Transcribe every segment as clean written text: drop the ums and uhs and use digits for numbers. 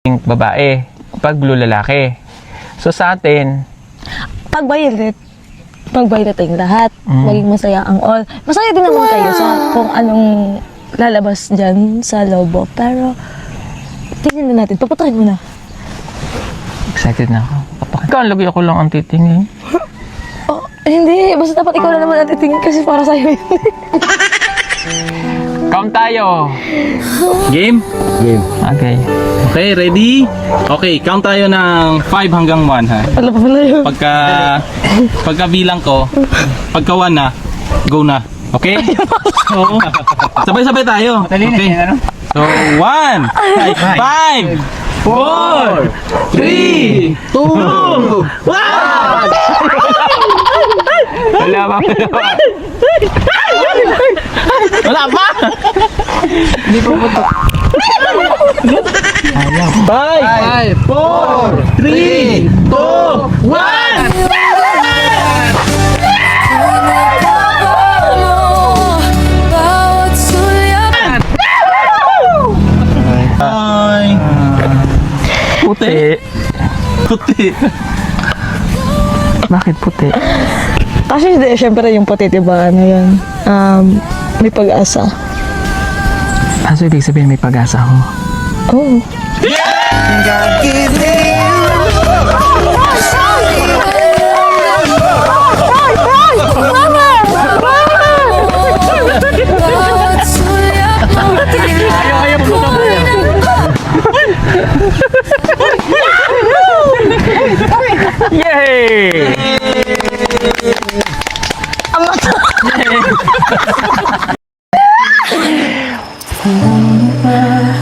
pink babae, pag blue lalaki. So sa atin, Pag violet tayong lahat. Maging masaya ang all. Masaya din naman kayo sa kung anong lalabas dyan sa lobo. Pero, tingnan na natin. Paputukin mo na. excited na ako. Ikaw, lagi ako lang ang titingin. Oh, hindi. Basta dapat ikaw na naman ang titingin kasi para sa'yo yun. Count tayo. Game? Game. Okay. Okay, ready? Okay, count tayo ng 5 hanggang 1 ha. Wala pa pala yun. Pagka bilang ko, pagka 1 na, go na. Okay? So, sabay-sabay tayo. Okay. So, 1, 5, 4, 3, 2, 1! Wala pa. Wala pa! Hindi po putok. 5, 4, 3, 2, 1! Ay! Puti. Puti. Bakit puti? Kasi hindi, syempre yung puti, diba? Ano yun? May pag-asa. So, ibig sabihin may pag-asa ako. Oh. Ayaw mo ka ba? Yay!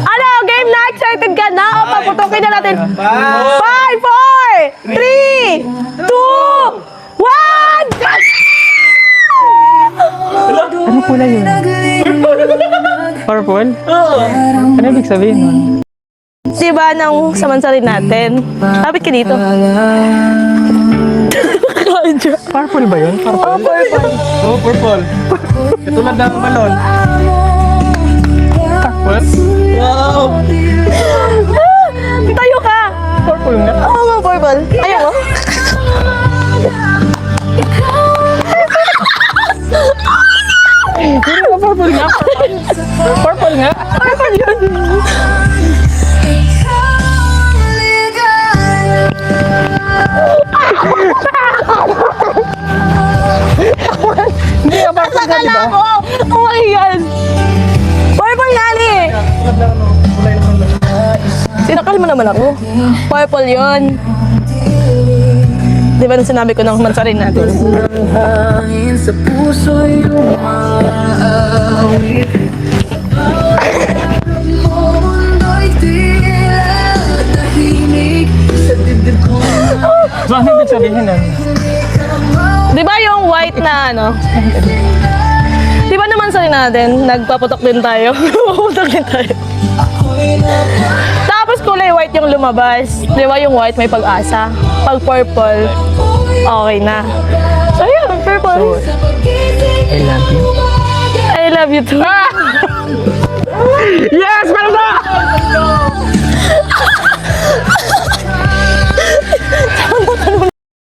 Ano? Game na? Excited ka na? O, paputukin na natin. 5, 4, 3, 2, 1! Ano kulay yun? Purple? Ano ibig sabihin nun? Diba nang samansarin natin? Lapit ka dito. Purple ba yun? Purple? Oh, purple. Oh, purple. Katulad ng balon. Purple? Wow! Tayo ka. Purple nga. Oo nga, purple. Ayaw mo? Hindi nga purple nga. Purple nga. Purple yun. Hindi nga purple nga, diba? Ako! Oh my God! Purple nga ni! Sinakal mo naman ako. Purple yun. Di ba nung sinabi ko nang mansarin natin? Hangin sa puso yung maawit. Mundo'y tila tahimik sa dibdib ko. So, ano ibig sabihin nun? Di ba yung white na ano? Di ba naman sa natin, nagpaputok din tayo? Nagpaputok din tayo. Tapos kulay white yung lumabas. Di ba yung white may pag-asa? Pag purple, okay na. So yun, purple. I love you. I love you too. Yes,